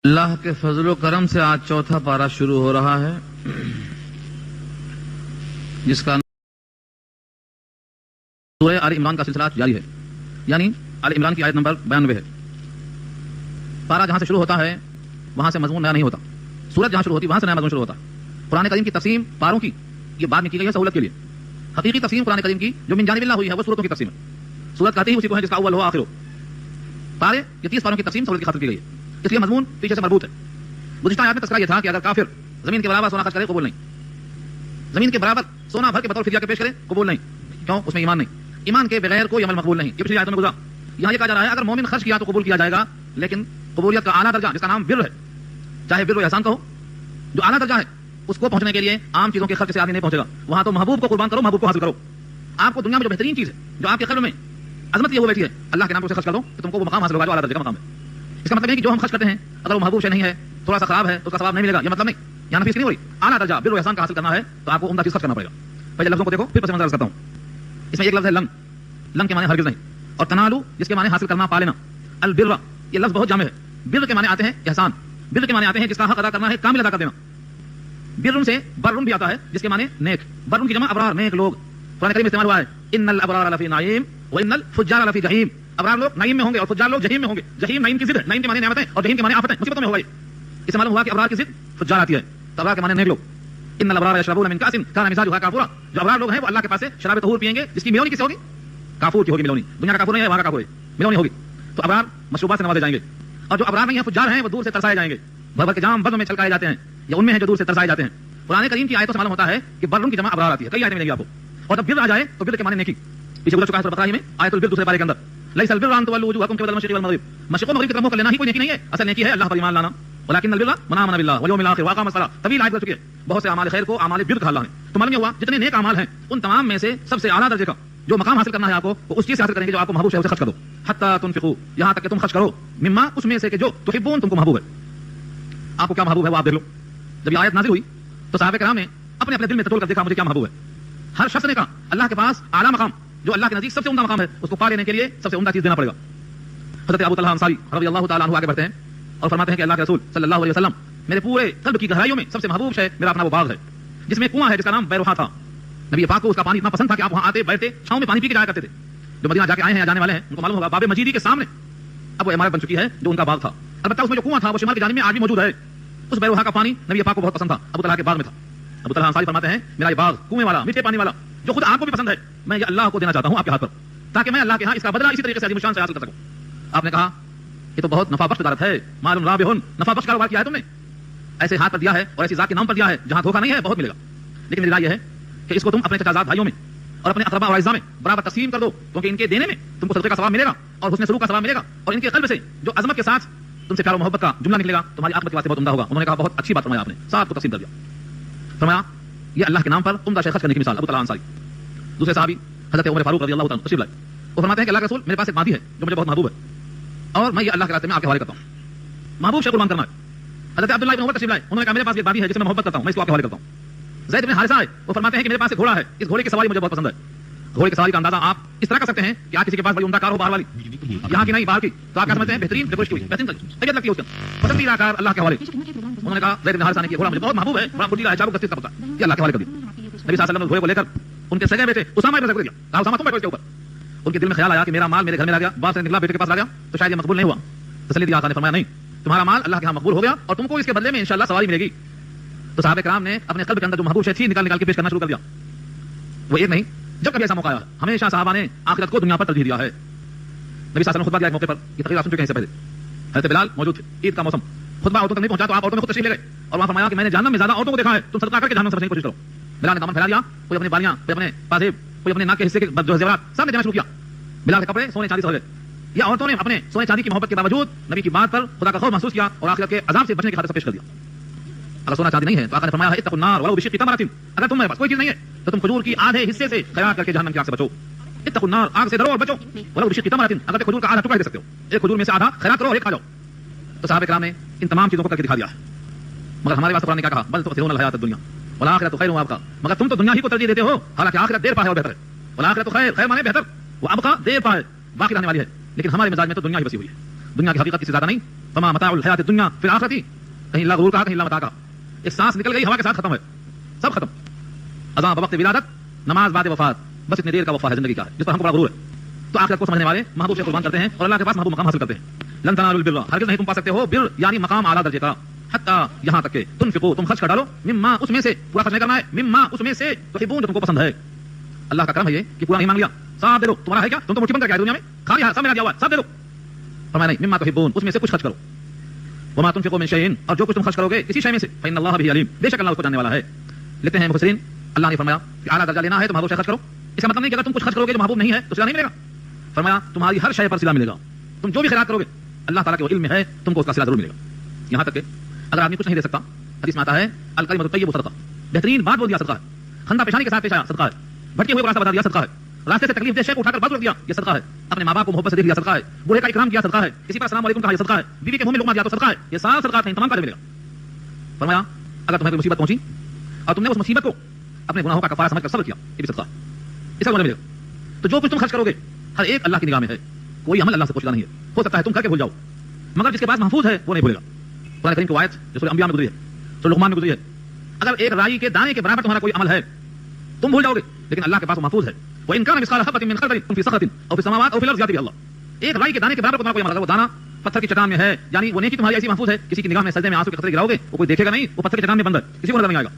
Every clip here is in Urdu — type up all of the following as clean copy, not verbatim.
اللہ کے فضل و کرم سے آج چوتھا پارہ شروع ہو رہا ہے جس کا سورہ آل عمران کا سلسلہ جاری ہے، یعنی آل عمران کی آیت نمبر 92 ہے۔ پارہ جہاں سے شروع ہوتا ہے وہاں سے مضمون نیا نہیں ہوتا، سورت جہاں شروع ہوتی وہاں سے نیا مضمون شروع ہوتا ہے۔ قرآن کریم کی تقسیم پاروں کی یہ بعد میں کی گئی ہے سہولت کے لیے۔ حقیقی تقسیم قرآن کریم کی جو من جانب اللہ ہوئی ہے وہ سورتوں کی تقسیم ہے۔ سورت کہتے ہی اسی کو ہے جس کا اول ہو آخر ہو۔ پارے یہ 30 پاروں کی تقسیم سہولت کی خاطر کی گئی ہے، اس لیے مضمون پیچھے سے مربوط ہے۔ گزشتہ آیات میں تذکرہ یہ تھا کہ اگر کافر زمین کے برابر سونا خرچ کرے قبول نہیں، زمین کے برابر سونا بھر کے بطور فدیہ کے پیش کرے قبول نہیں، کیوں؟ اس میں ایمان نہیں، ایمان کے بغیر کوئی عمل مقبول نہیں۔ یہ پچھلی آیتوں میں گزرا۔ یہاں یہ کہا جا رہا ہے اگر مومن خرچ کیا تو قبول کیا جائے گا، لیکن قبولیت کا اعلیٰ درجہ جس کا نام بر ہے، چاہے بر و احسان کا ہو، جو اعلیٰ درجہ ہے اس کو پہنچنے کے لیے عام چیزوں کے خرچ سے آدمی نہیں پہنچے گا۔ وہاں تو محبوب کو قربان کرو، محبوب کو حاصل کرو۔ آپ کو دنیا میں جو بہترین چیز ہے جو آپ کے قلب میں عظمت یہ وہ بیٹھی ہے، اللہ کے نام پر اسے خرچ کر دو تو تم کو وہ مقام حاصل ہوگا جو اعلیٰ درجے کا مقام ہے۔ اس کا مطلب ہے کہ جو ہم خرچ کرتے ہیں اگر وہ محبوب شے نہیں ہے، تھوڑا سا خراب ہے تو اس کا ثواب نہیں ملے گا، یہ مطلب نہیں۔ یہاں نفیس نہیں ہو رہی، اعلیٰ درجہ بر و احسان کا حاصل کرنا ہے تو آپ کو عمدہ چیز خرچ کرنا پڑے گا۔ پہلے لفظوں کو دیکھو پھر پس منظر کرتا ہوں۔ اس میں ایک لفظ ہے لن، لن کے معنی ہرگز نہیں، اور تنالو جس کے معنی حاصل کرنا، پا لینا۔ البر یہ لفظ بہت جامع ہے۔ بر کے معنی آتے ہیں احسان، بر کے معنی آتے ہیں جس کا حق ادا کرنا ہے، کامل ادا کر دینا۔ برن سے برن بھی آتا ہے جس کے معنی نیک، برن کی جمع ابرار، نیک لوگ۔ قرآن کریم میں استعمال ہوا ہے ان الابرار لفی نعیم وان الفجار لفی جحیم۔ ابرار لوگ نعیم میں ہوں گے اور فجار لوگ جحیم میں ہوں گے۔ جحیم نعیم کی ضد ہے، نعیم کے معنی نعمتیں اور جحیم کے معنی آفتیں، مصیبتوں میں ہوگا۔ اس سے معلوم ہوا کہ ابرار کی ضد فجار آتی ہے، تو ابرار کے معنی نیک لوگ۔ ان الابرار یشربون من کاس کان مزاجها کافورا، جو ابرار لوگ ہیں وہ اللہ کے پاس سے شراب طہور پیئیں گے جس کی ملونی کس سے ہوگی؟ کافور کی ہوگی ملونی۔ دنیا کا کافور نہیں ہے، وہاں کا کافور ہے، ملونی ہوگی۔ تو ابرار مشروبات سے نوازے جائیں گے، اور جو ابرار نہیں ہیں فجار ہیں وہ دور سے ترسائے جائیں گے، بھر بھر کے جام بزم میں چھلکائے جاتے ہیں، یا ان میں ہیں جو دور سے ترسائے جاتے ہیں۔ قرآن کریم کی آیتوں سے معلوم ہوتا ہے کہ برن کی جمع ابرار آتی ہے، کئی آیتیں ملیں گی آپ کو۔ اور جب بر آ جائے تو بر کے معنی نیکی، پیچھے گزر چکا ہے سورۃ بقرہ میں آیت البر دوسرے پارے کے اندر۔ لیس البر ان تولوا وجوهکم قبل المشرق والمغرب، مشرق و مغرب کی طرف منہ کر لینا ہی کوئی نیکی نہیں ہے، اصل نیکی ہے اللہ پر ایمان لانا۔ ولکن البر من آمن بالله والیوم الاخر واقام الصلاۃ، طویل آیت گزر چکی ہے۔ بہت سے اعمال خیر کو اعمال بر کہا اللہ نے۔ تو معلوم یہ ہوا جتنے نیک اعمال ہیں ان تمام میں سے سب سے اعلیٰ درجے کا جو مقام حاصل کرنا ہے آپ کو، وہ اس چیز سے حاصل کریں گے جو آپ کو محبوب ہے، اسے خرچ کر دو۔ حتی تنفقوا، یہاں تک کہ تم خرچ کرو، مما اس میں سے کہ جو تحبون تم کو محبوب ہے۔ آپ کو کیا محبوب ہے وہ آپ دیکھ لو۔ جب یہ آیت نازل ہوئی تو صحابہ کرام نے اپنے اپنے دل میں تتول کر دیکھا مجھے کیا محبوب ہے۔ ہر شخص نے کہا اللہ کے پاس اعلیٰ مقام جو اللہ کے نزدیک سب سے عمدہ مقام ہے اس کو پا لینے کے لیے سب سے عمدہ چیز دینا پڑے گا۔ حضرت ابو طلحہ انصاری رضی اللہ تعالیٰ عنہ آگے بڑھتے ہیں اور فرماتے ہیں کہ اللہ کے رسول صلی اللہ علیہ وسلم میرے پورے قلب کی گہرائیوں میں سب سے محبوب شے میرا اپنا وہ باغ ہے جس میں کنواں ہے جس کا نام بیروحا تھا۔ نبی پاک کو اس کا پانی اتنا پسند تھا کہ آپ وہاں آتے بیٹھتے چھاؤں میں پانی پی کے جایا کرتے تھے۔ جو مدینہ جا کے آئے ہیں یا جانے والے ہیں ان کو معلوم ہوگا باب مجیدی کے سامنے اب وہ عمارت بن چکی ہے جو ان کا باغ تھا۔ البتہ اس میں جو کنواں تھا وہ شمال کی جانب میں آج بھی موجود ہے۔ اس بیروحا کا پانی نبی پاک کو بہت پسند تھا، ابو طلحہ کے باغ میں تھا۔ ابو طلحہ انصاری فرماتے ہیں میرا یہ باغ کنویں والا میٹھے پانی والا جو خود آپ کو بھی پسند ہے، میں یہ اللہ کو دینا چاہتا ہوں آپ کے ہاتھ پر، تاکہ میں اللہ کے ہاں اس کا بدلہ اسی طریقے سے عظیم شان سے حاصل کر سکوں۔ آپ نے کہا یہ تو بہت نفع بخش تجارت ہے، مال رابح، نفع بخش کاروبار کیا ہے تم نے، ایسے ہاتھ پر دیا ہے اور ایسی ذات کے نام پر دیا ہے جہاں دھوکہ نہیں ہے، بہت ملے گا۔ لیکن میری رائے یہ ہے کہ اس کو تم اپنے چچا زاد بھائیوں میں اور اپنے اقربا اور اعزاء میں برابر تقسیم کر دو، کیونکہ ان کے دینے میں تم کو صدقے کا ثواب ملے گا اور حسن سلوک کا ثواب ملے گا، اور ان کے قلب سے جو عظمت کے ساتھ تم سے پیار و محبت کا جملہ نکلے گا تمہاری عاقبت کے واسطے بہت عمدہ ہوگا۔ انہوں نے کہا بہت اچھی بات فرمایا آپ نے، ساتھ کو تقسیم کر دیا۔ فرمایا یہ اللہ کے نام پر عمدہ شے خرچ کرنے کی مثال۔ ابو طلحہ انصاری دوسرے صحابی حضرت عمر فاروق رضی اللہ تعالیٰ عنہ تشریف لائے، وہ فرماتے ہیں کہ اللہ کے رسول میرے پاس ایک مادی ہے جو مجھے بہت محبوب ہے اور میں یہ اللہ کے راستے میں آپ کے حوالے کرتا ہوں، محبوب شے قربان کرنا ہے۔ حضرت عبداللہ بن عمر تشریف لائے، انہوں نے کہا میرے پاس ایک مادی ہے جس میں محبت کرتا ہوں، میں اس کو آپ کے حوالے کرتا ہوں۔ زید بن حارثہ آئے، وہ فرماتے ہیں کہ میرے پاس ایک گھوڑا ہے، اس گھوڑے کی سواری مجھے بہت پسند ہے۔ گھوڑے کی سواری کا اندازہ آپ اس طرح کر سکتے ہیں کہ آپ کسی کے پاس بڑی عمدہ کار ہو باہر والی، یہاں کی نہیں باہر کی، تو آپ کیا سمجھتے ہیں بہترین ڈیکوریشن کی ہوئی، بہترین طبیعت لگتی ہے اس کا، پسندیدہ کار اللہ کے حوالے۔ انہوں نے کہا زید بن حارثہ نے کہ گھوڑا مجھے بہت محبوب ہے، بڑا پھرتیلا ہے، چاروں گستر کا پتا ہے، یہ اللہ کے حوالے کر دیا۔ نبی صلی اللہ علیہ وسلم نے گھوڑے کو لے کر ان کے سگے بیٹے اسامہ ابن زید کو دیا، کہا اسامہ تم بیٹھو اس کے اوپر۔ ان کے دل میں خیال آیا کہ میرا مال میرے گھر میں لا گیا، باپ سے نکلا بیٹے کے پاس لا گیا تو شاید یہ مقبول نہیں ہوا۔ تسلی دیا، آقا نے فرمایا نہیں، تمہارا مال اللہ کے ہاں مقبول ہو گیا اور تم کو اس کے بدلے میں انشاءاللہ سواری ملے گی۔ تو صحابہ کرام نے اپنے قلب کے اندر جو محبوب شے تھی نکال کے پیش کرنا شروع کر دیا۔ وہ ایک نہیں جب کبھی ایسا موقع آیا، ہمیشہ صحابہ نے آخرت کو دنیا پر ترجیح دیا ہے۔ نبی صلی اللہ علیہ وسلم خطبہ دیا ایک موقع پر، یہ تقریر آپ سن چکے ہیں اس سے پہلے، حضرت بلال موجود تھے، عید کا موسم، خطبہ عورتوں تک نہیں پہنچا تو آپ عورتوں میں خود تشریف لے گئے اور وہاں فرمایا کہ میں نے جہنم میں زیادہ عورتوں کو دیکھا ہے، تم صدقہ کر کے جہنم سے بچنے کی کوشش کرو۔ بلال نے دامن پھیلا دیا، کوئی اپنے بالیاں، کوئی اپنے پازیب، کوئی اپنے ناک کے حصے کے جو زیورات سب نے دینا شروع کیا۔ بلال کے کپڑے سونے چاندی سے ہو گئے۔ یہ عورتوں نے اپنے سونے چاندی کی محبت کے باوجود نبی کی بات پر خدا کا خوف محسوس کیا اور آخرت کے عذاب سے بچنے کی خاطر پیش کر دیا۔ اگر سونا چاندی نہیں ہے تو آقا نے فرمایا اتقوا النار ولو بشق تمرۃ، اگر تمہارے پاس کوئی چیز نہیں ہے تو تم کھجور کی آدھے حصے سے خیرات کر کے جہنم کی آگ سے بچو۔ اتقوا النار، آگ سے ڈرو اور بچو، ولو بشق تمرۃ، اگر کھجور کا آدھا ٹکڑا دے سکتے ہو، ایک کھجور میں سے آدھا خیرات کرو اور ایک کھا جاؤ۔ تو صحابہ کرام نے ان تمام چیزوں کو کر کے دکھا دیا ہے، مگر ہمارے پاس قرآن نے کیا کہا بل تؤثرون الحیات الدنیا والآخرۃ خیر وابقیٰ، مگر تم تو دنیا ہی کو ترجیح دیتے ہو، حالانکہ آخرت دیر پا ہے اور بہتر ہے۔ والآخرۃ خیر، خیر مانے بہتر، وابقیٰ دیر پا ہے، باقی رہنے والی ہے، لیکن ہمارے مزاج میں تو دنیا ہی بسی ہوئی ہے، دنیا کی حقیقت سے زیادہ نہیں، فما متاع الحیات الدنیا فی الآخرۃ، کہیں اللہ غرور کہا کہیں اللہ متاع کہا. ایک سانس نکل گئی ہوا کے ساتھ ختم ہے، سب ختم. اذان بوقت ولادت، نماز بعد وفات، بس اتنی دیر کا وفا ہے زندگی کا ہے جس پر ہم کو بڑا غرور ہے. تو آخرت کو سمجھنے والے محبوب سے قربان کرتے ہیں اور اللہ کے پاس محبوب مقام حاصل کرتے ہیں. لن تنالوا البر، ہرگز نہیں تم پا سکتے ہو بر یعنی مقام اعلیٰ درجے کا، حتی یہاں تک کہ تنفقوا، تم خرچ کر ڈالو، مما اس میں سے، پورا خرچ نہیں کرنا ہے، مما اس میں سے تحبون جو تم کو پسند ہے. اللہ کا کرم ہے یہ کہ پورا نہیں مانگ لیا، ساتھ دے دو. تمہارا ہے کیا؟ تم تو مٹھی بند کر کے آئے دنیا میں، کھا لیا سب میرا دیا ہوا ہے، سب دے دو. فرمایا نہیں، مما تحبون اس میں سے کچھ خرچ کرو. وما تنفقوا من شيء، اور جو کچھ تم خرچ کرو گے کسی شے میں سے، فإن الله به عليم، بے شک اللہ اس کو جاننے والا ہے. لیتے ہیں مفسرین اللہ نے فرمایا کہ اعلیٰ درجہ لینا ہے تو محبوب سے خرچ کرو. اس کا مطلب نہیں کہ اگر تم کچھ خرچ کرو گے جو محبوب نہیں ہے تو صلہ نہیں ملے گا. فرمایا تمہاری ہر شے پر صلہ ملے گا، تم جو بھی خیرات کرو گے اللہ تعالیٰ کے علم میں ہے تم کو اس کا صلہ ضرور ملے گا. یہاں تک کہ اگر آدمی کچھ نہیں دے سکتا، حدیث میں آتا ہے الکلمۃ الطیبۃ صدقہ، بہترین بات بول دیا صدقہ ہے، خندہ پیشانی کے ساتھ پیش آیا صدقہ ہے، بھٹکے ہوئے کو راستہ بتا دیا صدقہ ہے، راستے سے تکلیف دہ شے کو اٹھا کر بات رکھ دیا یہ صدقہ ہے، اپنے ماں باپ کو محبت سے دیکھ لیا صدقہ ہے، بوڑھے کا اکرام کیا صدقہ ہے، کسی پر السلام علیکم کہا یہ صدقہ ہے، بیوی کے منہ میں لقمہ دیا تو صدقہ ہے. یہ سارا صدقات ہیں، تمام کا ملے گا. فرمایا اگر تمہیں کوئی مصیبت پہنچی اور تم نے اس مصیبت کو اپنے گناہوں کا کفارہ سمجھ کر صبر کیا، یہ بھی صدقہ ہے، اس کا ملے گا. تو جو کچھ تم خرچ کرو گے ہر ایک اللہ کی نگاہ میں ہے، کوئی عمل اللہ سے پوچھتا نہیں ہے. ہو سکتا ہے تم کر کے بھول جاؤ، مگر جس کے پاس محفوظ ہے وہ نہیں بھولے گا. قرآن کریم کی آیت جو سورہ انبیاء میں گزری ہے، سورہ لقمان میں گزری ہے، اگر ایک رائی کے دانے کے برابر تمہارا کوئی عمل ہے تم بھول جاؤ گے، لیکن اللہ کے پاس وہ محفوظ ہے. وَإِن كَانَ مِثْقَالَ حَبَّةٍ مِّن خَرْدَلٍ فِي صَخْرَةٍ أَوْ فِي السَّمَاوَاتِ أَوْ فِي الْأَرْضِ يَأْتِ بِهِ اللَّهُ. ایک رائی کے دانے کے برابر تمہارا کوئی عمل، اگر وہ دانا پتھر کی چٹان میں ہے، یعنی وہ نیکی تمہاری ایسی محفوظ ہے کسی کی نگاہ میں سجدے میں آنسو کے قطرے گراؤ گے وہ کوئی دیکھے گا نہیں، وہ پتھر کی چٹان میں بند ہے، کسی کو نظر نہیں آئے گا.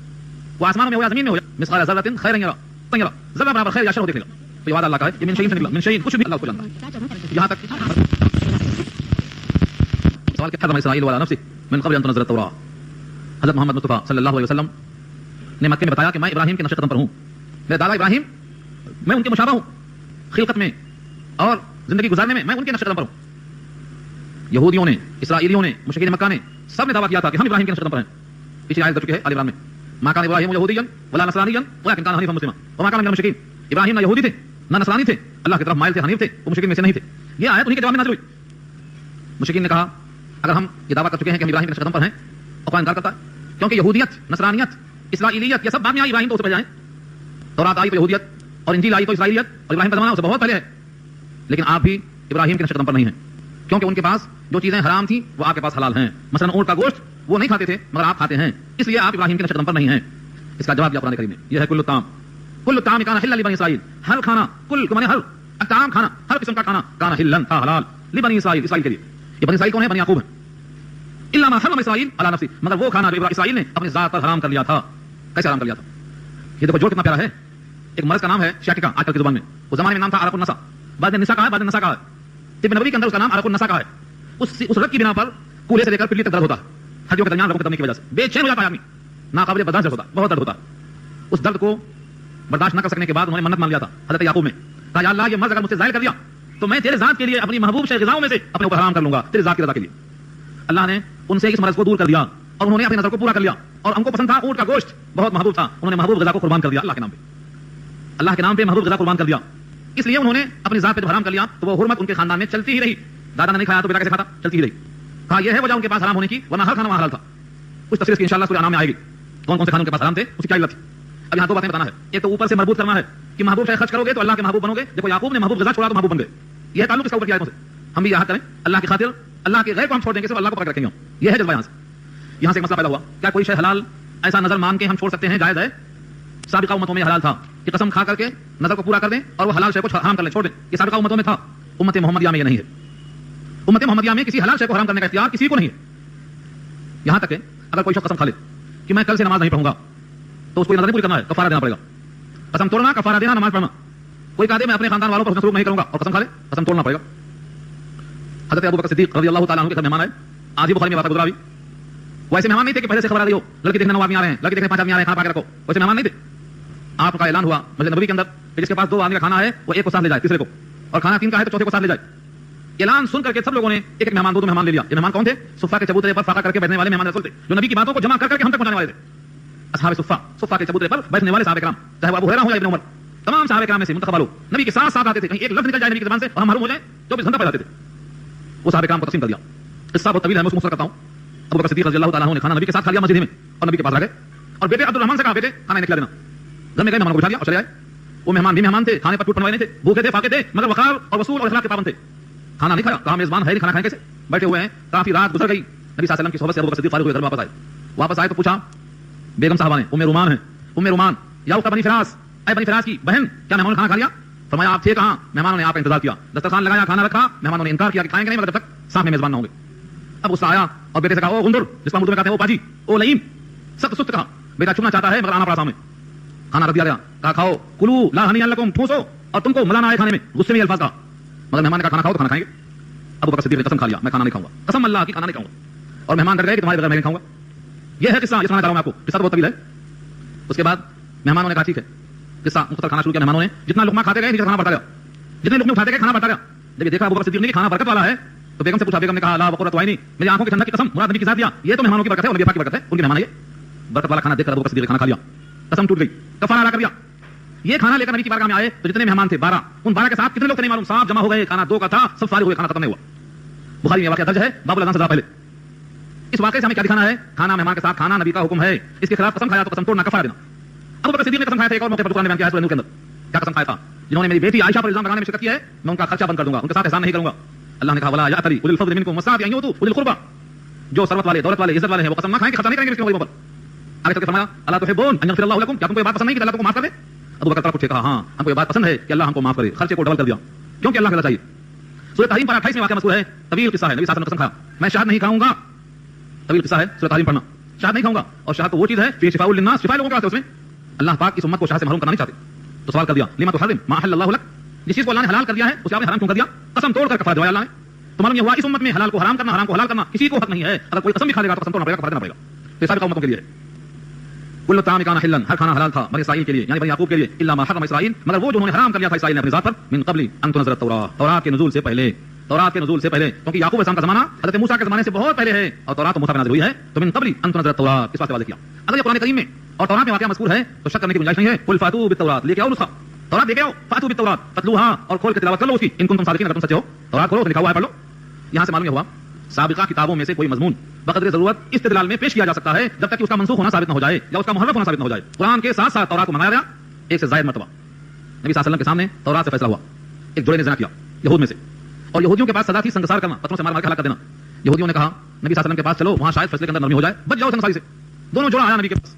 وہ آسمانوں میں ہو یا زمین میں ہو، مثقال ذرۃ خیرا یرا، ذرہ برابر خیر یا شر ہو دیکھ لے گا. تو یہ وعدہ اللہ کا ہے، یہ من شیء سے نکلا، من شیء کچھ بھی اللہ کو جانتا ہے. یہاں تک سوال کہ حرم اسرائیل والا نفسی من قبل ان تنزل التوراۃ، حضرت محمد مصطفیٰ صلی اللہ علیہ وسلم نے مکے میں بتایا کہ میں ابراہیم کے نقش قدم پر ہوں، میرے دادا ابراہیم میں ان کے مشابہ ہوں، خلقت میں اور زندگی گزارنے میں ان کے نقش قدم پر ہوں. یہودیوں نے، اسرائیلیوں نے، مشرکین مکہ نے سب نے دعویٰ کیا تھا کہ ہم ابراہیم کے نقش قدم پر ہیں. پیچھے آیت گزر چکی ہے آل عمران میں، ما کان ابراہیم یہودیا ولا نصرانیا ولکن کان حنیفا مسلما وما کان من المشرکین. ابراہیم نہ یہودی تھے نہ نصرانی تھے، اللہ کی طرف مائل تھے، حنیف تھے، وہ مشرکین میں سے نہیں تھے. یہ آیت انہی کے جواب میں نازل ہوئی. مشرکین نے کہا اگر ہم یہ دعویٰ کر چکے ہیں کہ ہم ابراہیم کے نقش قدم پر ہیں، اور قرآن انکار کرتا ہے کیونکہ یہودیت، نصرانیت، اسرائیلیت یہ سب بعد میں آئی، ابراہیم تو اس سے پہلے آئے. تورات آئی تو یہودیت اور انجیل آئی تو اسرائیلیت، اور ابراہیم کا زمانہ اس سے بہت پہلے ہے. لیکن آپ بھی ابراہیم کے نقش قدم پر نہیں ہیں، کیونکہ ان کے پاس جو چیزیں حرام تھیں وہ آپ کے پاس حلال ہیں. مثلا اونٹ کا گوشت وہ نہیں کھاتے تھے مگر آپ کھاتے ہیں، اس لیے آپ ابراہیم کے نقش قدم پر نہیں ہیں. اس کا جواب دیا قرآن کریم نے، یہ ہے کل الطعام، کل الطعام کان حلا لبنی اسرائیل، ہر کھانا، کل مانے ہر طعام کھانا، ہر قسم کا کھانا، کان حلا تھا حلال لبنی اسرائیل، اسرائیل کے لیے. یہ بنی اسرائیل کون ہے؟ بنی یعقوب ہے. الا ما حرم اسرائیل علی نفسی، مگر وہ کھانا جو اسرائیل نے اپنی ذات پر حرام کر لیا تھا. کیسے حرام کر لیا تھا؟ یہ دیکھو جو کتنا پیارا ہے. ایک مرض کا نام ہے شیٹکا، آج کل کی زبان میں، اس زمانے میں نام تھا عرق النسا، بعد میں نسا کا ہے، بعد میں نسا کا ہے. طب نبوی کے اندر اس کا نام عرق النسا کا ہے. اس رگ کی بنا پر کولے سے لے کر پلی تک درد ہوتا ہے، ہڈیوں کے درمیان رگوں کے دبنے کی وجہ سے بے چین ہو جاتا ہے آدمی، ناقابل برداشت ہوتا ہے، بہت درد ہوتا ہے. اس درد کو برداشت نہ کر سکنے کے بعد انہوں نے منت مان لیا تھا حضرت یعقوب میں، کہا یا اللہ یہ مرض اگر مجھ سے ظاہر کر دیا تو میں تیرے ذات کے لیے اپنی محبوب سے غذاؤں میں سے اپنے اوپر حرام کر لوں گا تیرے ذات کی رضا کے لیے. اللہ نے ان سے اس مرض کو دور کر دیا اور انہوں نے اپنی نظر کو پورا کر لیا. اور ہم کو پسند تھا اونٹ کا گوشت، بہت محبوب تھا، انہوں نے محبوب غذا کو قربان کر دیا اللہ کے نام پہ، اللہ کے نام پہ محبوب غذا قربان کر دیا. اس لیے انہوں نے اپنی ذات پہ جو حرام کر لیا تو وہ حرمت ان کے خاندان میں چلتی ہی رہی. دادا نے نہیں کھایا تو بیٹا کیسے کھاتا؟ چلتی ہی رہی. کہا یہ ہے وجہ ان کے پاس حرام ہونے کی، ورنہ ہر کھانا وہاں حلال تھا. اس تفسیر کی انشاءاللہ سورہ انعام میں آئے گی کون کون سے کھانوں کے پاس حرام تھے، اس کی کیا علت تھی. اب یہاں دو باتیں بتانا ہے. ایک تو اوپر سے مربوط کرنا ہے کہ محبوب سے خرچ کرو گے تو اللہ کے محبوب بنو گے. دیکھو یعقوب نے محبوب غذا چھوڑا تو محبوب بن گئے. یہ تعلق اس کا اوپر کی آیتوں سے. ہم بھی یہاں کریں اللہ کی خاطر، اللہ کے غیر کو ہم چھوڑ دیں گے، صرف اللہ کو پکڑ رکھیں گے. یہ ہے جذبہ. یہاں سے ایک مسئلہ پیدا ہوا، کیا کوئی شے حلال ایسا نظر مان کے ہم چھوڑ سکتے ہیں؟ جائز ہے. سابقہ امتوں میں حلال تھا کہ قسم کھا کر کے نظر کو پورا کر دیں اور وہ حلال شے کو حرام کر لیں، چھوڑ دیں. یہ سابقہ امتوں میں تھا، امت محمدیہ میں یہ نہیں ہے. امت محمدیہ میں کسی حلال شے کو حرام کرنے کا اختیار کسی کو نہیں ہے. یہاں تک کہ اگر کوئی شخص قسم کھا لے کہ میں کل سے نماز نہیں پڑھوں گا تو اس کو نظر نہیں پوری کرنا ہے، کفارہ دینا پڑے گا. قسم توڑنا، کفارہ دینا، نماز پڑھنا. کوئی کہا دے میں اپنے خاندان والوں پر حسن سلوک نہیں کروں گا اور قسم کھا لے، قسم توڑنا پڑے گا. حضرت ابوبکر صدیق رضی اللہ تعالیٰ عنہ کے گھر مہمان آئے، آج ہی بخاری میں بات گزرا بھی. ویسے مہمان نہیں تھے کہ پہلے سے خبر آ رہی ہو لڑکی دیکھنے 9 آدمی آ رہے ہیں، لڑکی دیکھنے 5 آدمی آ رہے ہیں، کھانا پا کے رکھو. ویسے مہمان نہیں تھے. آپ کا اعلان ہوا مسجد نبوی کے اندر کہ جس کے پاس 2 آدمی کا کھانا ہے وہ ایک کو ساتھ لے جائے، تیسرے کو، اور کھانا 3 کا ہے تو چوتھے کو ساتھ لے جائے. اعلان سن کر کے سب لوگوں نے ایک ایک مہمان 2 مہمان لے لیا. یہ مہمان کون تھے؟ صفہ کے چبوترے پر فاقہ کر کے بیٹھنے والے مہمان رسول تھے، جو نبی کی باتوں کو جمع کر کے ہم تک پہنچانے والے تھے. اصحاب صفہ کے چبوترے پر بیٹھنے والے صحابہ کرام، چاہے وہ ابو ہریرہ ہو یا ابن عمر، تمام صحابہ کرام میں سے منتخب لوگ نبی کے ساتھ آتے تھے. کہیں ایک لفظ نکل جائے نبی کی زبان سے اور ہم معلوم ہو جائے 24 گھنٹہ پہ جاتے تھے. وہ صحابہ کرام کو تقسیم کر دیا. قصہ بہت طویل ہے، میں اس کو مختصر کرتا ہوں. ابو بکر صدیق رضی اللہ تعالیٰ عنہ نے کھانا نبی کے ساتھ کھا لیا مسجد میں اور نبی کے پاس آ گئے اور بیٹے عبد الرحمن سے کہا بیٹے کھانا نکلا دینا. گھر میں گئے، مہمان کو بٹھا دیا اور چلے آئے. وہ مہمان بھی مہمان تھے، کھانے پر ٹوٹ پڑے نہیں تھے، بھوکے تھے، فاقے تھے، مگر وقار اور وصول اور اخلاق کے پابند تھے. کھانا نہیں کھایا, کہا میزبان ہے نہیں, کھانا کھائیں کیسے, بیٹھے ہوئے ہیں, کافی رات گزر گئی, نبی صلی اللہ علیہ وسلم کی صحبت سے ابو بکر صدیق فارغ ہوئے گھر میں واپس آئے تو پوچھا بیگم صاحبہ نے, ام رومان ہیں, ام رومان یا اخت بنی فراس, اے بنی فراس کی بہن, کیا مہمانوں نے کھانا کھا لیا؟ فرمایا آپ تھے کہاں؟ مہمانوں نے آپ کا انتظار کیا, دسترخوان لگایا, کھانا رکھا, مہمانوں نے انکار کیا کہ کھائیں گے نہیں مگر جب تک سامنے میزبان نہ ہوں گے. اب غصہ آیا اور بیٹے سے کہا او غندر, جس کو اردو میں کہتے ہیں او پاجی, او لئیم, سخت سست کہا, بیٹا چھپنا چاہتا ہے مگر آنا پڑا سامنے. کھانا رکھ دیا گیا, کہا کھاؤ, کلو لا ہنیئا لکم, ٹھوسو اور تم کو مزہ نہ آئے کھانے میں, غصے میں الفاظ کہا, مگر مہمان نے کہا کھانا کھاؤ تو کھانا کھائیں گے. ابو بکر صدیق نے قسم کھا لیا میں کھانا نہیں کھاؤں گا, قسم اللہ کی کھانا نہیں کھاؤں گا, اور مہمان ڈر گئے کہ تمہارے بغیر میں نہیں کھاؤں گا. یہ ہے قصہ, یہ سنانا چاہ رہا ہوں میں آپ کو, قصہ بہت طویل ہے. اس کے بعد مہمانوں نے کہا ٹھیک ہے, قصہ مختصر کھانا شروع کیا مہمانوں نے, جتنا لقمہ کھاتے گئے نیچے کھانا بڑھتا گیا, جتنے لقمے اٹھاتے گئے کھانا بڑھتا گیا. جب یہ دیکھا ابو بکر صدیق نے کہ کھانا برکت والا ہے تو بیگم سے پوچھا, بیگم نے کہا لا وقرۃ عینی, میری آنکھوں کی ٹھنڈک کی قسم, مراد نبی کی ذات دیا, یہ تو مہمانوں کی برکت ہے اور نبی پاک کی برکت ہے, ان کے مہمان ہے, یہ برکت والا کھانا دیکھ کر ابو بکر صدیق نے کھانا کھا لیا, قسم ٹوٹ گئی, کفارہ ادا کر دیا. یہ کھانا لے کر نبی کی بارگاہ میں آئے تو جتنے مہمان تھے 12, ان 12 کے ساتھ کتنے لوگ تھے نہیں معلوم, صاحب جمع ہو گئے, کھانا 2 کا تھا, سب فارغ ہوئے, کھانا ختم نہیں ہوا. بخاری میں واقعہ درج ہے باب الاذان سے زیادہ پہلے. اس واقعے سے ہمیں کیا دکھانا ہے؟ کھانا مہمان کے ساتھ کھانا نبی کا حکم ہے, اس کے خلاف قسم کھایا تو قسم توڑنا, کفارہ دینا. ابو بکر صدیق نے قسم کھایا تھا ایک اور موقع پر قرآن نے بیان کیا ہے سورہ نور کے اندر, کیا قسم کھایا تھا؟ جنہوں نے میری بیٹی عائشہ پر الزام لگانے میں شرکت کیا ہے میں ان کا خرچہ بند کر دوں گا, ان کے ساتھ احسان نہیں کروں گا. اللہ نے کہا ولا یأتلی اولو الفضل منکم والسعة ان یؤتوا اولي القربى, جو ثروت والے, دولت والے, عزت والے ہیں وہ قسم نہ کھائیں کہ خرچہ نہیں کریں گے مسکینوں غریبوں پر. آگے چل کے فرمایا الا تحبون ان یغفر اللہ لکم, کیا تم کو یہ بات پسند نہیں کہ اللہ تم کو معاف کر دے؟ ابو بکر طرف اٹھے کہا ہاں ہم کو یہ بات پسند ہے کہ اللہ ہم کو معاف کرے, خرچے کو ڈبل کر دیا, کیونکہ اللہ کا چاہیے. سورۃ تحریم پر 28 میں واقعہ مذکور ہے, طویل قصہ ہے, نبی صلی اللہ علیہ وسلم نے قسم کھایا میں شہد نہیں کھاؤں گا, طویل قصہ ہے, سورۃ تحریم پڑھنا, شہد نہیں کھاؤں گا, اور شہد تو وہ چیز ہے فی شفاء للناس, شفاء لوگوں کے واسطے, اس میں اللہ پاک اس امت کو شہد سے محروم کرنا نہیں چاہتے. تو سوال کر دیا لما تحرم ما احل اللہ لک, جس چیز کو اللہ نے حلال کر دیا ہے اسے آپ نے حرام کیوں کر دیا؟ قسم توڑ کر کفارہ دیا اللہ نے. تو معلوم یہ ہوا اس امت میں حلال کو حرام کرنا, حرام کو حلال کرنا کسی کو حق نہیں ہے, اگر کوئی قسم بھی کھا لے گا تو قسم توڑنا پڑے گا, کفارہ دینا پڑے گا. تو سابقہ امتوں کے لیے کل الطعام کان حلا, ہر کھانا حلال تھا مگر اسرائیل کے لیے, یعنی بنی یعقوب کے لیے, الا ما حرم اسرائیل, مگر وہ جو انہوں نے حرام کر لیا تھا اسرائیل نے اپنی ذات پر, من قبل ان تنزل التوراۃ, تورات کے نزول سے پہلے, تورات کے نزول سے پہلے, کیونکہ یعقوب علیہ السلام کا زمانہ حضرت موسیٰ کے زمانے سے بہت پہلے ہے, اور تورات تو موسیٰ پہ نازل ہوئی ہے, تو من قبل ان تنزل التوراۃ اس واسطے واضح کیا. اگر یہ قرآن کریم میں اور تورات میں واقعہ مذکور ہے تو شک کرنے کی گنجائش نہیں ہے. قل فاتوا بالتوراۃ, لے کے آؤ نسخہ, تورات لے کے آؤ, فاتوا بالتوراۃ فتلوها, اور کھول کے تلاوت کر لو اس کی, ان کنتم صادقین, اگر تم سچے ہو, تورات کھولو لکھا ہوا ہے پڑھ لو. یہاں سے معلوم یہ ہوا سابقہ کتابوں میں سے کوئی مضمون بقدر ضرورت استدلال میں پیش کیا جا سکتا ہے جب تک کہ اس کا منسوخ ہونا ثابت نہ ہو جائے یا اس کا محرف ہونا ثابت نہ ہو جائے. قرآن کے ساتھ ساتھ تورات کو منگایا گیا ایک سے زائد مرتبہ. نبی صلی اللہ علیہ وسلم کے سامنے تورات سے فیصلہ ہوا, ایک جوڑے نے زنا کیا یہود میں سے, اور یہودیوں کے پاس سزا تھی سنگسار کرنا, پتھروں سے مار مار کے ہلاک کر دینا. یہودیوں نے کہا نبی صلی اللہ علیہ وسلم کے پاس چلو, وہاں شاید فیصلے کے اندر نرمی ہو جائے, بچ جاؤ سنگساری سے. دونوں جوڑا آیا نبی کے پاس,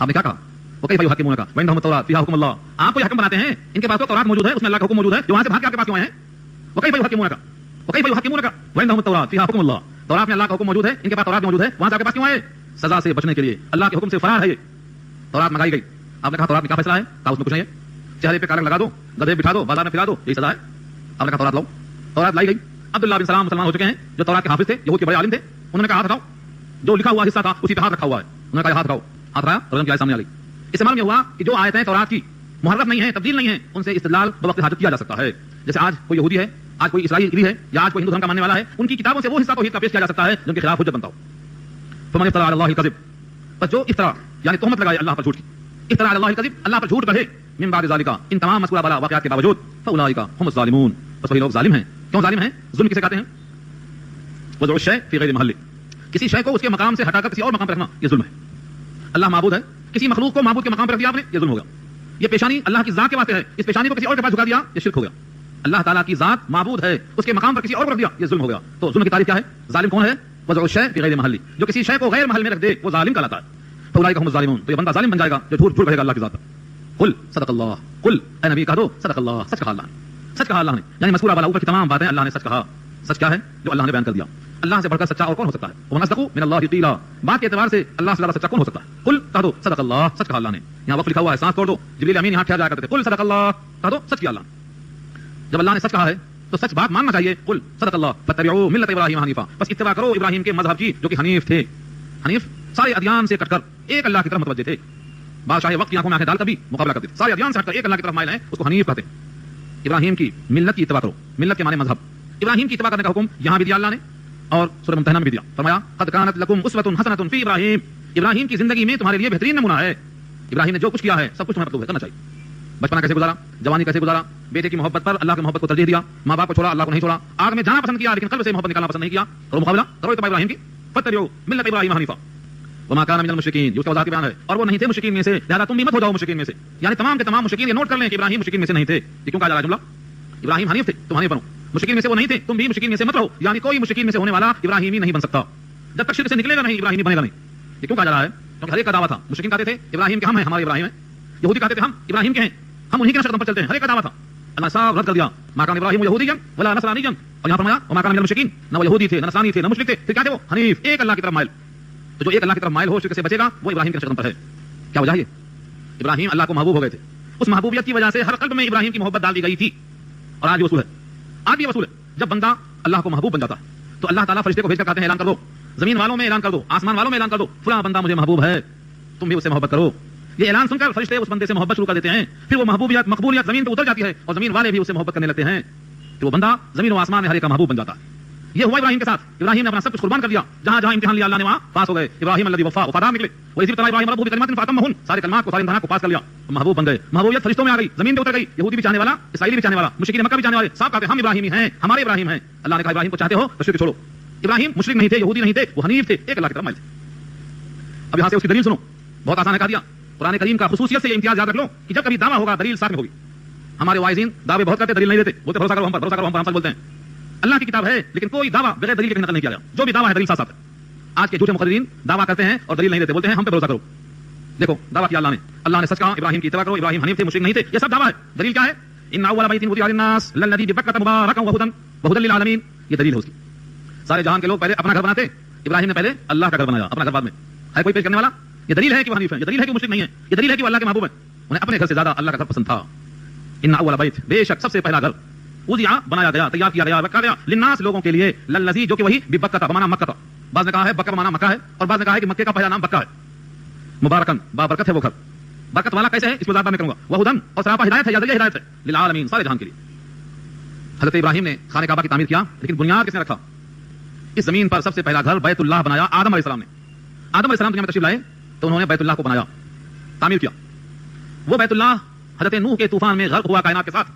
آپ نے کیا کہا؟ وہ کئی حکموں نے کہا وعندهم التوراۃ فیہا حکم اللہ, آپ کو یہ حکم بناتے ہیں, ان کے پاس تو تورات موجود ہے, اس میں اللہ کا حکم موجود ہے, جو وہاں سے بھاگ کے آپ کے پاس کیوں آئے ہیں؟ وہ کئی حکموں نے کہا, وہ کئی حکموں نے کہا وعندهم التوراۃ فیہا حکم اللہ, تورات میں اللہ کا حکم موجود ہے, ان کے پاس تورات موجود ہے, وہاں سے آپ کے پاس کیوں آئے؟ سزا سے بچنے کے لیے, اللہ کے حکم سے فرار ہے. یہ تورات منگائی گئی, آپ نے کہا تورات میں کیا فیصلہ ہے؟ کہا اس میں کچھ نہیں ہے, چہرے پہ کالک لگا دو, گدھے بٹھا دو, بازار میں پھرا دو, یہی سزا ہے. آپ نے کہا تورات لاؤ, تورات لائی گئی. عبداللہ بن سلام مسلمان ہو چکے ہیں, جو تورات کے حافظ تھے, یہود کے بڑے عالم تھے, انہوں نے کہا ہاتھ اٹھاؤ, جو لکھا ہوا حصہ تھا اسی پہ ہاتھ رکھا ہوا ہے, انہوں نے کہا ہاتھ اٹھاؤ, ہاتھ اٹھایا, رجم کی آیت سامنے آ گئی. اس سے معلوم یہ ہوا کہ جو آیتیں تورات کی محرف نہیں ہیں, تبدیل نہیں ہیں, ان سے استدلال بوقت حاجت کیا جا سکتا ہے. جیسے آج کوئی یہودی ہے, آج کوئی اسرائیلی ہے, یا آج کوئی ہندو دھرم کا ماننے والا ہے, ان کی کتابوں سے وہ حصہ توحید کا پیش کیا جا سکتا ہے جن کے خلاف حجت بنتا ہو. فمن افترى على الله الكذب, بس جو افترا یعنی تہمت لگائے اللہ پر جھوٹ کی, افترى على الله الكذب, اللہ پر جھوٹ کہے, من بعد ذلك, ان تمام مذکورہ بلا واقعات کے باوجود, فاولئک هم الظالمون, بس وہی لوگ ظالم ہیں. کیوں ظالم ہیں؟ ظلم کسے کہتے ہیں؟ وضع الشیء فی غیر محلہ, کسی شے کو اس کے مقام سے ہٹا کر کسی اور مقام پر رکھنا, یہ ظلم ہے. اللہ معبود ہے, کسی مخلوق کو معبود کے مقام پر رکھ دیا آپ نے, یہ ظلم ہو گیا. یہ پیشانی اللہ کی ذات کے واسطے ہے, اس پیشانی کو کسی اور کے پاس جھکا دیا, یہ شرک ہو گیا. اللہ تعالیٰ کی ذات معبود ہے, اس کے مقام پر کسی اور کو رکھ دیا, یہ ظلم ہو گیا. تو ظلم کی تعریف کیا ہے؟ ظالم کون ہے؟ وضع الشیء فی غیر محلہ, جو کسی شے کو غیر محل میں رکھ دے وہ ظالم کہلاتا ہے. فاولئک هم الظالمون, تو یہ بندہ ظالم بن جائے گا جو جھوٹ کہے گا اللہ کی ذات پر. قل صدق اللہ, قل اے نبی کہہ دو صدق اللہ, سچ کہا اللہ نے, سچ کہا اللہ نے, یعنی مذکورہ بالا اوپر کی تمام باتیں اللہ نے سچ کہا. سچ کیا ہے؟ جو اللہ نے بیان کر دیا. اللہ سے بڑھ کر سچا اور کون ہو سکتا ہے؟ ومن اصدق من اللہ قیلا, بات کے اعتبار سے اللہ سے زیادہ سچا کون ہو سکتا ہے؟ قل کہہ دو صدق اللہ, سچ کہا اللہ نے. یہاں وقت لکھا ہوا ہے, سانس توڑ دو, جبریل امین یہاں ٹھہر جایا کرتے تھے, قل صدق اللہ, کہہ دو سچ کیا اللہ نے. جب اللہ نے سچ کہا ہے تو سچ بات ماننا چاہیے. قل صدق اللہ فاتبعوا ملت ابراہیم حنیفا, بس اتباع کرو ابراہیم کے مذہب کی جو کہ حنیف تھے. حنیف سارے ادیان سے کٹ کر ایک اللہ کی طرف متوجہ تھے. بادشاہ وقت کی آنکھوں میں آنکھیں ڈال کر بھی مقابلہ کرتے تھے, سارے ادیان سے ہٹ کر ایک اللہ کی طرف مائل ہیں, اس کو حنیف کہتے ہیں. ابراہیم کی ملت کی اتباع کرو, ملت کے معنی مذہب. ابراہیم کی اتباع کرنے کا حکم یہاں بھی دیا اللہ نے اور سورہ ممتحنہ میں بھی دیا. فرمایا قد کانت لکم اسوۃ حسنۃ فی ابراہیم, ابراہیم کی زندگی میں تمہارے لیے بہترین نمونہ ہے. ابراہیم نے جو کچھ کیا ہے سب کچھ تمہیں مطلوب ہے, کرنا چاہیے. بچپنا کیسے گزارا, جوانی کیسے گزارا, بیٹے کی محبت پر اللہ کی محبت کو ترجیح دیا, ماں باپ کو چھوڑا اللہ کو نہیں چھوڑا, آگ میں جانا پسند کیا لیکن قلب سے محبت نکالنا پسند نہیں کیا. اور مقابلہ کرو اتباع ابراہیم کی, فاتبعوا ملت ابراہیم حنیفا وما کان من المشرکین, یہ اس کا وضاحت بیان ہے, اور وہ نہیں تھے مشرکین میں سے, لہذا تم بھی مت ہو جاؤ مشرکین میں سے. یعنی تمام کے تمام مشرکین یہ نوٹ کر لیں کہ ابراہیم مشرکین میں سے نہیں تھے. یہ کیوں کہا جا رہا ہے جملہ؟ ابراہیم حنیف تھے, تم حنیف بنو. مشرکین میں سے وہ نہیں تھے، تم بھی مشرکین میں سے مت رہو، یعنی کوئی مشرکین میں سے ہونے والا ابراہیمی نہیں بن سکتا، جب تک شرک سے نکلے گا نہیں ابراہیمی بنے گا نہیں. یہ کیوں کہا جا رہا ہے؟ کیونکہ ہر ایک کا دعویٰ تھا. مشرکین کہتے تھے ابراہیم کے ہم ہیں، ہمارے ابراہیم ہیں. یہودی کہتے تھے ہم ابراہیم کے ہیں، ہم انہی کے نقش قدم پر چلتے ہیں. ہر ایک کا دعویٰ تھا. اللہ صاحب رد کر دیا، ما کان ابراہیم یہودیا ولا نصرانیا، اور یہاں فرمایا وما کان من المشرکین، نہ وہ یہودی تھے نہ نصرانی تھے نہ مشرک تھے، پھر کیا تھے؟ وہ حنیف، ایک اللہ کی طرف مائل. تو جو ایک اللہ کی طرف مائل ہو شرک سے بچے گا وہ ابراہیم کے نقش قدم پر ہے. کیا وجہ ہے؟ ابراہیم اللہ کو محبوب ہو گئے تھے. اس محبوبیت کی وجہ سے ہر قلب میں ابراہیم کی محبت ڈال دی گئی تھی، اور آج بھی وصول ہے. آج بھی وصول ہے. جب بندہ اللہ کو محبوب بن جاتا ہے تو اللہ تعالیٰ فرشتے کو بھیج کر کہتے ہیں اعلان کر دو، زمین والوں میں اعلان کر دو، آسمان والوں میں اعلان کر دو، فلاں بندہ مجھے محبوب ہے، تم بھی اس سے محبت کرو. یہ اعلان سن کر فرشتے اس بندے سے محبت شروع کر دیتے ہیں. پھر وہ محبوبیت مقبولیت زمین پہ اتر جاتی ہے اور زمین والے بھی اس سے محبت کرنے لگتے ہیں. کہ وہ بندہ زمین و آسمان میں ہر ایک کا محبوب بن جاتا ہے. یہ ہوا ابراہیم کے ساتھ. ابراہیم نے اپنا سب کچھ قربان کر دیا. جہاں جہاں امتحان لیا اللہ نے وہاں پاس ہو گئے. ابراہیم الذی وفا، وفادار نکلے. وإذ ابتلى إبراهيم ربه بكلمات فأتمهن، سارے کلمات کو، سارے امتحانات کو پاس کر لیا، محبوب بن گئے. محبوبیت فرشتوں میں آ گئی، زمین پہ اتر گئی. یہودی بھی چاہنے والا، اسرائیلی بھی چاہنے والا، مشرکین مکہ بھی چاہنے والے، سب کہتے ہیں ہم ابراہیمی ہیں، ہمارے ابراہیم ہیں. اللہ نے کہا ابراہیم کو چاہتے ہو تو شرک چھوڑو. ابراہیم مشرک نہیں تھے، یہودی نہیں تھے، وہ حنیف تھے، ایک اللہ کی طرف مائل تھے. اب یہاں سے اس کی دلیل سنو، بہت آسان ہے. کہا دیا قرآن کریم کا خصوصیت سے یہ امتیاز یاد رکھ لو کہ جب کبھی دعویٰ ہوگا دلیل ساتھ میں ہوگی. ہمارے وائزین دعوے بہت کرتے، دلیل نہیں دیتے، بولتے بھروسہ کرو ہم پر، بھروسہ کرو ہم پر، ہم سچ بولتے ہیں. اللہ کی کتاب ہے لیکن کوئی دعویٰ بغیر دلیل کے نقل نہیں کیا گیا. جو بھی دعویٰ ہے دلیل ساتھ ساتھ ہے. آج کے جھوٹے مقررین دعویٰ کرتے ہیں اور دلیل نہیں دیتے، بولتے ہیں ہم پہ بھروسہ کرو. دیکھو دعویٰ کیا اللہ نے سچ کہا ابراہیم کی اتباع کرو، ابراہیم حنیف تھے، مشرک نہیں تھے. یہ سب دعویٰ ہے. دلیل کیا ہے؟ ان اول بیت وضع للناس للذی ببکۃ مبارکا وہدی للعالمین. یہ دلیل ہے اس کی. سارے جہان کے لوگ پہلے اپنا گھر بناتے، ابراہیم نے پہلے اللہ کا گھر بنایا، اپنا گھر بعد میں. ہے کوئی پیش کرنے والا؟ یہ دلیل ہے کہ وہ حنیف ہیں، یہ دلیل ہے کہ وہ مشرک نہیں ہیں، یہ دلیل ہے کہ وہ اللہ کے محبوب ہیں. انہیں اپنے گھر سے زیادہ اللہ کا گھر پسند تھا. ان اول بیت، بے شک سب سے پہلا گھر، وضع بنایا گیا، تیار کیا گیا، رکھا گیا، للناس لوگوں کے لیے، للذی جو کہ وہی ببکۃ بمعنی مکہ تھا. بعض نے کہا ہے بکہ بمعنی مکہ ہے، اور بعض نے کہا ہے کہ مکے کا پہلا نام بکہ ہے. مبارکن بابرکت ہے وہ گھر. برکت والا کیسے ہے اس کو زیادہ میں کروں گا. وہدن، اور سراپا ہدایت ہے یا ذریعہ ہدایت ہے، للعالمین، سارے جہان کے لیے. حضرت ابراہیم نے خانہ کعبہ کی تعمیر کیا، لیکن بنیاد کس نے رکھا؟ اس زمین پر سب سے پہلا گھر بیت اللہ بنایا آدم علیہ السلام نے. آدم علیہ السلام دنیا میں تشریف لائے تو انہوں نے بیت اللہ کو بنایا، تعمیر کیا. وہ بیت اللہ حضرت نوح کے طوفان میں غرق ہوا کائنات کے ساتھ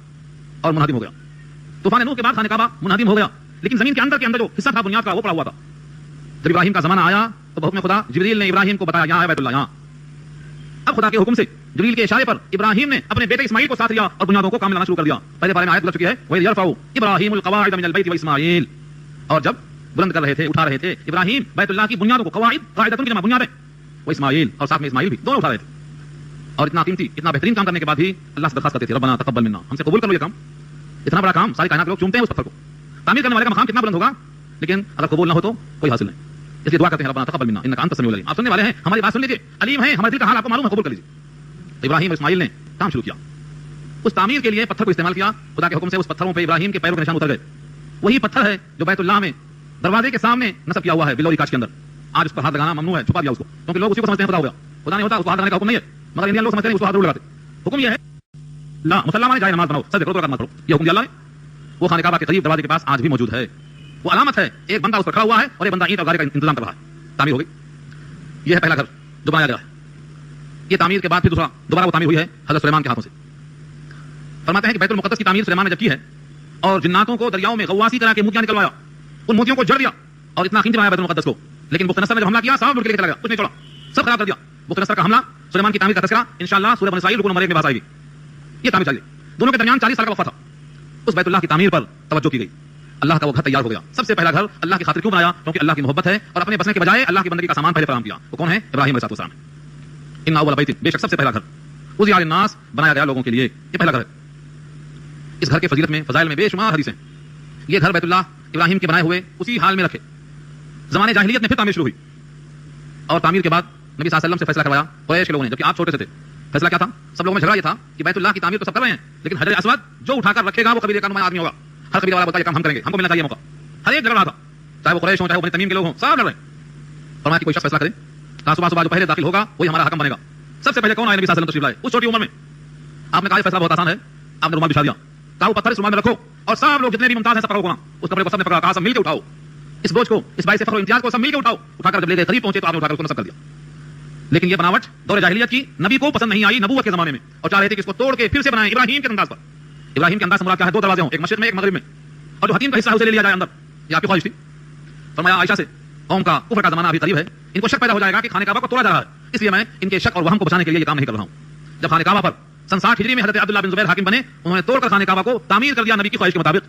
اور منہدم ہو گیا. طوفان نوح کے بعد خانہ کعبہ منہدم ہو گیا، لیکن زمین کے اندر جو حصہ تھا بنیاد کا وہ پڑا ہوا تھا. جب ابراہیم کا زمانہ آیا تو بحکم خدا جبریل نے ابراہیم کو بتایا یہاں ہے بیت اللہ، یہاں. اب خدا کے حکم سے جبریل کے اشارے پر ابراہیم نے اپنے بیٹے اسماعیل کو ساتھ لیا اور بنیادوں کو کام لانا شروع کر دیا. پہلے بارے میں آیت گزر چکی ہے، وَإِذْ يَرْفَعُ إِبْرَاهِيمُ الْقَوَاعِدَ مِنَ الْبَيْتِ وَإِسْمَاعِيلُ. اور جب بلند کر رہے تھے، اٹھا رہے تھے ابراہیم بیت اللہ کی بنیادوں کو، قواعد، قاعدۃ کی جمع بنیادیں، وہ اسماعیل، اور ساتھ میں اسماعیل بھی دونوں اٹھا رہے تھے. اور اتنا قیمتی، اتنا بہترین کام کرنے کے بعد بھی اللہ سے درخواست کرتے تھے ربنا تقبل منا، ہم سے قبول کر لو یہ کام. اتنا بڑا کام، ساری کائنات کے لوگ چومتے ہیں اس پتھر کو. تعمیر کرنے والے کا مقام کتنا بلند ہوگا، لیکن اگر قبول نہ ہو تو کوئی حاصل نہیں. اس لیے دعا کرتے ہیں ربنا تقبل منا انک انت السمیع العلیم. آپ سننے والے ہیں، ہماری بات سن لیجیے، علیم ہیں، ہمارے دل کا حال آپ کو معلوم ہے، قبول کر لیجیے. ابراہیم اور اسماعیل نے کام شروع کیا. اس تعمیر کے لیے پتھر کو استعمال کیا. خدا کے حکم سے اس پتھروں پہ ابراہیم کے پیروں کے نشان اتر گئے. وہی پتھر ہے جو بیت اللہ میں دروازے کے سامنے نصب کیا ہوا ہے بلوری کاچ کے اندر. آج اس پر ہاتھ لگانا ممنوع ہے، چھپا دیا اس کو، کیونکہ لوگ اسی کو سمجھتے ہیں خدا ہو گیا. خدا نہیں ہوتا، اس کو ہاتھ لگانے کا حکم نہیں ہے، مگر انڈیا لوگ سمجھتے ہیں اس کو ہاتھ ضرور لگاتے. حکم یہ ہے لا مسلمان جائے نماز بناؤ، سجدے کرو، رکعت نماز پڑھو. یہ حکم دیا اللہ نے. وہ خانہ کعبہ کے قریب دروازے کے پاس آج بھی موجود ہے. وہ علامت ہے، ایک بندہ اس پر کھڑا ہوا ہے اور ایک بندہ اینٹ اور گارے کا انتظام کر رہا ہے. تعمیر ہو گئی. یہ ہے پہلا گھر جو بنایا گیا ہے. یہ تعمیر کے بعد پھر دوبارہ وہ تعمیر ہوئی ہے حضرت سلیمان کے ہاتھوں سے. فرماتے ہیں کہ بیت المقدس کی تعمیر سلیمان نے جب کی ہے اور جناتوں کو دریاؤں میں غواصی طرح کے موتیاں نکلوایا، ان موتیوں کو جڑ دیا اور اتنا قیمتی بنایا بیت المقدس کو. لیکن بخت نصر نے جب حملہ کیا سب لڑ کے لے چلا گیا، کچھ نہیں چھوڑا، سب خراب کر دیا. بخت نصر کا حملہ، سلیمان کی تعمیر کا تذکرہ انشاءاللہ سورہ بنی اسرائیل رکن نمبر 1 میں بات آئے گی. یہ تعمیر چاہیے. دونوں کے درمیان 40 سال کا وقفہ تھا. اس بیت اللہ کی تعمیر پر توجہ کی گئی. اللہ کا وہ گھر تیار ہو گیا. سب سے پہلا گھر اللہ کی خاطر کیوں بنایا؟ کیونکہ اللہ کی محبت ہے اور اپنے بسنے کے بجائے اللہ کی بندگی کا سامان پہلے فراہم کیا. وہ کون ہے؟ ابراہیم علیہ السلام. ان اول بیت، بے شک سب سے پہلا گھر، وضع للناس، بنایا گیا لوگوں کے لیے. یہ پہلا گھر ہے. اس گھر کے فضیلت میں، فضائل میں بے شمار حدیثیں. یہ گھر بیت اللہ ابراہیم کے بنائے ہوئے اسی حال میں رکھے. زمانے جاہلیت میں پھر تعمیر شروع ہوئی اور تعمیر کے بعد نبی صلی اللہ علیہ وسلم سے فیصلہ کروایا قریش کے لوگوں نے، جبکہ آپ چھوٹے سے تھے. فیصلہ کیا تھا؟ سب لوگوں میں جھگڑا یہ تھا کہ بیت اللہ کی تعمیر تو سب کر رہے ہیں، لیکن حجر اسود جو اٹھا کر رکھے گا وہ قبیلے کا نمایاں آدمی ہوگا. ہر قبیلے والا بتا یہ کام ہم کریں گے، ہم کو ملنا چاہیے موقع. ہر ایک جھگڑ رہا تھا، چاہے وہ قریش ہوں چاہے وہ بنی تمیم کے لوگ ہوں، سب لڑ رہے ہیں. فرمایا کہ کوئی شخص فیصلہ کرے، کہا صبح صبح جو پہلے داخل ہوگا وہی ہمارا حاکم بنے گا. سب سے پہلے کون آئے؟ نبی صلی اللہ علیہ وسلم تشریف لائے اس چھوٹی عمر میں. آپ نے کہا فیصلہ بہت آسان ہے. آپ نے رومال بچھا دیا، کہا وہ پتھر اس رومال میں رکھو اور سب لوگ جتنے بھی ممتاز ہیں سب پکڑو. اس کپڑے کو سب نے پکڑا، کہا سب مل کے اٹھاؤ اس بوجھ کو، اس باعث فخر و امتیاز کو سب مل کے اٹھاؤ. اٹھا کر جب لے گئے قریب پہنچے تو آپ نے اٹھا کر اس کو نصب کر دیا. لیکن یہ بناوٹ دور جاہلیت کی نبی کو پسند نہیں آئی نبوت کے زمانے میں، اور چاہ رہے تھے کہ اس کو توڑ کے پھر سے بنائیں ابراہیم کے انداز پر. ابراہیم کے انداز سے مراد کیا ہے؟ 2 دروازے ہوں، ایک مشرق میں ایک مغرب میں، اور جو حتیم کا حصہ ہے اسے لے لیا جائے اندر. یہ آپ کی خواہش تھی. فرمایا عائشہ سے قوم کا کفر کا زمانہ ابھی قریب ہے، ان کو شک پیدا ہو جائے گا کہ خانہ کعبہ کو توڑا جا رہا ہے، اس لیے میں ان کے شک اور وہم کو بچانے کے لیے یہ کام نہیں کر رہا ہوں. جب خانہ کعبہ پر سن 60 ہجری میں حضرت عبداللہ بن زبیر حاکم بنے، انہوں نے توڑ کر خانہ کعبہ کو تعمیر کر دیا نبی کی خواہش کے مطابق.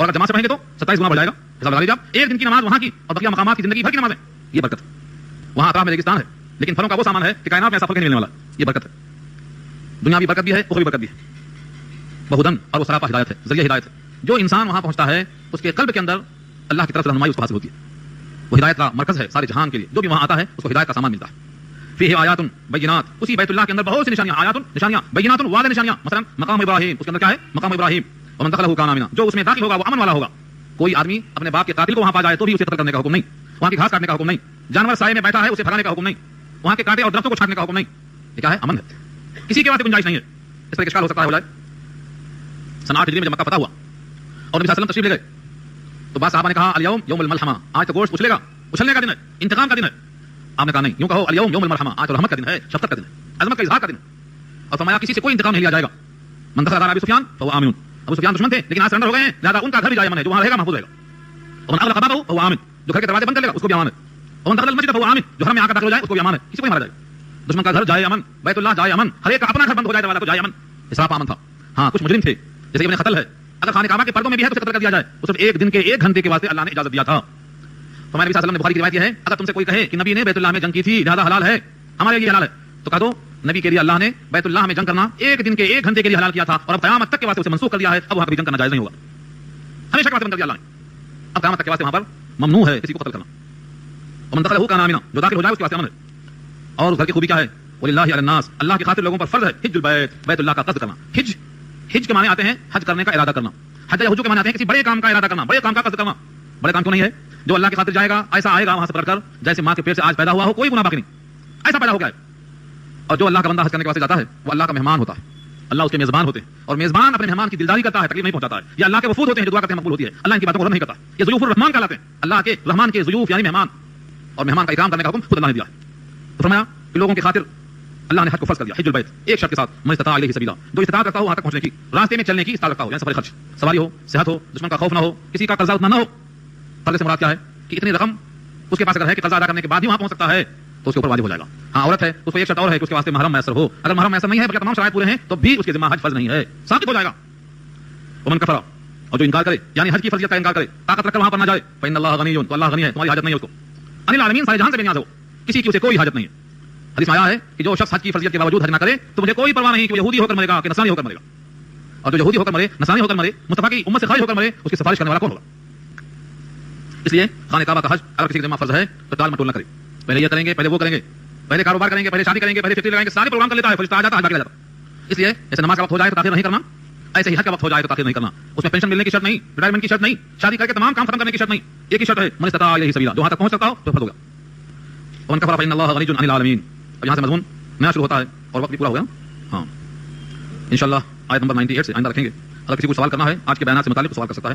اور اگر جماعت سے پڑھیں گے تو 27 گنا بڑھ جائے گا. حساب لگا لیجیے آپ. ایک دن کی نماز وہاں کی اور بقیہ مقامات کی زندگی بھر کی نمازیں, یہ برکت. وہاں اطراف میں ریگستان ہے لیکن پھلوں کا وہ سامان ہے کہ کائنات میں ایسا پھل نہیں ملنے والا, یہ برکت ہے. دنیاوی برکت بھی ہے, اخروی برکت بھی ہے. بہدن اور وہ سراپا ہدایت ہے, ذریعہ ہدایت ہے. جو انسان وہاں پہنچتا ہے اس کے قلب کے اندر اللہ کی طرف سے رہنمائی اس کو حاصل ہوتی ہے. وہ ہدایت کا مرکز ہے سارے جہان کے لیے. جو بھی وہاں آتا ہے اس کو ہدایت کا سامان ملتا ہے. فیہ آیات بینات, اسی بیت اللہ کے اندر بہت سی نشانیاں, آیات نشانیاں, بینات واضح نشانیاں. مثلا مقام ابراہیم, اس کے اندر کیا ہے؟ مقام ابراہیم. ومن دخلہ کان آمنا, جو اس میں داخل ہوگا وہ امن والا ہوگا. کوئی آدمی اپنے باپ کے قاتل کو وہاں پا جائے تو بھی اسے قتل کرنے کا حکم نہیں, وہاں کی گھاس کاٹنے کا حکم نہیں, جانور سائے میں بیٹھا ہے اسے بھگانے کا حکم نہیں, وہاں کے کانٹے اور درختوں کو چھاٹنے کا حکم نہیں. یہ کیا ہے؟ امن ہے. کسی کے واسطے گنجائش نہیں ہے. اس طرح اشکال ہو سکتا ہے ہو جائے. سن 8 ہجری میں جب مکہ فتح ہوا اور نبی صلی اللہ علیہ وسلم تشریف لے گئے تو بعض صحابہ نے کہا الیوم یوم الملحمہ, آج تو گوشت اچھلے گا, اچھلنے کا دن ہے, انتقام کا دن ہے. آپ نے کہا نہیں, یوں کہو الیوم یوم المرحمہ, آج تو رحمت کا دن ہے, شفقت کا دن ہے, عظمت کا اظہار کا دن ہے. اور فرمایا کسی سے کوئی انتقام نہیں لیا جائے گا. من دخل دار ابی سفیان فهو آمن, ابو سفیان دشمن تھے لیکن آج سرنڈر ہو گئے ہیں, لہذا ان کا گھر بھی جائے امن ہے, جو وہاں رہے گا محفوظ رہے گا. ومن اغلق بابه فهو آمن, جو گھر کے دروازے بند کر لے گا اس کو بھی امان ہے. ومن دخل المسجد فهو آمن, جو گھر میں آ کر داخل ہو جائے اس کو بھی امان ہے, کسی کو نہیں مارا جائے گا. دشمن کا گھر جائے امن, بیت اللہ جائے امن, ہر ایک کا اپنا گھر بند ہو جائے, والا کو جائے امن. اسراف امن تھا. ہاں کچھ مجرم تھے جیسے ابن قتل ہے, اگر خانہ کعبہ کے پردوں میں بھی ہے تو اسے قتل کر دیا جائے. وہ صرف ایک دن کے 1 گھنٹے کے واسطے اللہ نے اجازت دیا تھا. تو ہمارے نبی صلی اللہ علیہ وسلم نے بخاری کی روایت یہ ہے, اگر تم سے کوئی کہے کہ نبی نے بیت اللہ میں جنگ کی تھی لہذا حلال ہے, ہمارے لیے حلال ہے, تو کہہ دو نبی کے لیے اللہ نے بیت اللہ میں جنگ کرنا 1 دن کے 1 گھنٹے کے لیے حلال کیا تھا, اور اب قیامت تک کے واسطے اسے منسوخ کر دیا ہے. اب وہاں کبھی جنگ کرنا جائز نہیں ہوگا, ہمیشہ کے واسطے بند کر دیا اللہ نے. اب قیامت تک کے واسطے وہاں پر ممنوع ہے کسی کو قتل کرنا. ومن دخلہ کان آمنا, جو داخل ہو جائے اس کے واسطے امن ہے. اور اس گھر کی خوبی کیا ہے؟ وللہ علی الناس, اللہ کی خاطر لوگوں پر فرض ہے حج البیت, بیت اللہ کا قصد کرنا. حج کے معنی آتے ہیں حج کرنے کا ارادہ کرنا. حج یا حج کے معنی آتے ہیں کسی بڑے کام کا ارادہ کرنا, بڑے کام کا قصد کرنا. بڑے کام کیوں نہیں ہے؟ جو اللہ کی خاطر جائے گا ایسا آئے گا وہاں سے پکڑ کر جیسے ماں کے پیٹ سے آج پیدا ہوا ہو, کوئی گناہ باقی نہیں, ایسا پیدا ہو گیا ہے. اور جو اللہ کا بندہ حج کرنے کے واسطے جاتا ہے وہ اللہ کا مہمان ہوتا ہے, اللہ اس کے میزبان ہوتے ہیں, اور میزبان اپنے مہمان کی دلداری کرتا ہے, تکلیف نہیں پہنچاتا ہے. یہ اللہ کے وفود ہوتے ہیں جو دعا کرتے ہیں مقبول ہوتی ہے, اللہ ان کی باتوں کو رد نہیں کرتا. یہ ضیوف الرحمان کہلاتے ہیں, اللہ کے رحمان کے ضیوف یعنی مہمان, اور مہمان کا اکرام کرنے کا حکم خود اللہ نے دیا ہے. تو فرمایا کہ لوگوں کی خاطر اللہ نے حج کو فرض کر دیا, حج البیت, ایک شرط کے ساتھ, من استطاع الیہ سبیلا, جو استطاعت رکھتا ہو وہاں تک پہنچنے کی, راستے میں چلنے کی استطاعت رکھتا ہو, یعنی سفر خرچ, سواری ہو, صحت ہو, دشمن کا خوف نہ ہو, کسی کا قرضہ اتنا نہ ہو. قرض سے مراد کیا ہے کہ اتنی رقم اس کے پاس اگر ہے کہ قرضہ ادا کرنے کے بعد ہی وہاں پہنچ سکتا ہے تو اس کے اوپر واجب ہو جائے گا. ہاں عورت ہے اس کو ایک شرط اور ہے کہ اس کے واسطے محرم میسر ہو, اگر محرم میسر نہیں ہے بلکہ تمام شرائط پورے ہیں تو بھی اس کے ذمہ حج فرض نہیں ہے, ثابت ہو جائے گا. ومن کفر, اور جو انکار کرے یعنی حج کی فرضیت کا انکار کرے, طاقت رکھ کر وہاں پر نہ جائے, فإن اللہ غنی, تو اللہ غنی ہے, تمہاری حاجت نہیں ہے اس کو. ان العالمین, سارے جہان سے بے نیاز ہو, کسی کی اسے کوئی حاجت نہیں ہے. حدیث میں آیا ہے کہ جو شخص حج کی فرضیت کے باوجود حج نہ کرے تو مجھے کوئی پرواہ نہیں کہ وہ یہودی ہو کر مرے گا کہ نصرانی ہو کر مرے گا. اور جو یہودی ہو کر مرے, نصرانی ہو کر مرے, مصطفیٰ کی امت سے خارج ہو کر مرے, اس کی سفارش کرنے والا کون ہوگا؟ اس لیے خانہ کعبہ کا حج اگر کسی کے ذمہ فرض ہے تو ٹال مٹول نہ کرے. پہلے یہ کریں گے, پہلے وہ کریں گے, پہلے کاروبار کریں گے, پہلے شادی کریں گے, پہلے فطری لگائیں گے, سارے پروگرام کر لیتا ہے, فرشتہ آ جاتا ہے, حج جاتا. اس لیے جیسے نماز کا وقت ہو جائے تو تاخیر نہیں کرنا, ایسے ہی حج کا وقت ہو جائے تو تاخیر نہیں کرنا. اس میں پینشن ملنے کی شرط نہیں, ریٹائرمنٹ کی شرط نہیں, شادی کر کے تمام کام ختم کرنے کی شرط نہیں, ایک ہی شرط ہے من استطاع الیہ سبیلا, جو وہاں تک پہنچ سکتا ہو تو فرض ہوگا. ومن کفر فإن اللہ غنی عن العالمین. اب یہاں سے مضمون نیا شروع ہوتا ہے اور وقت بھی پورا ہو گیا. ہاں انشاءاللہ آیت نمبر 98 سے آئندہ رکھیں گے. اگر کسی کو سوال کرنا ہے آج کے بیانات سے متعلق سوال کر سکتا ہے.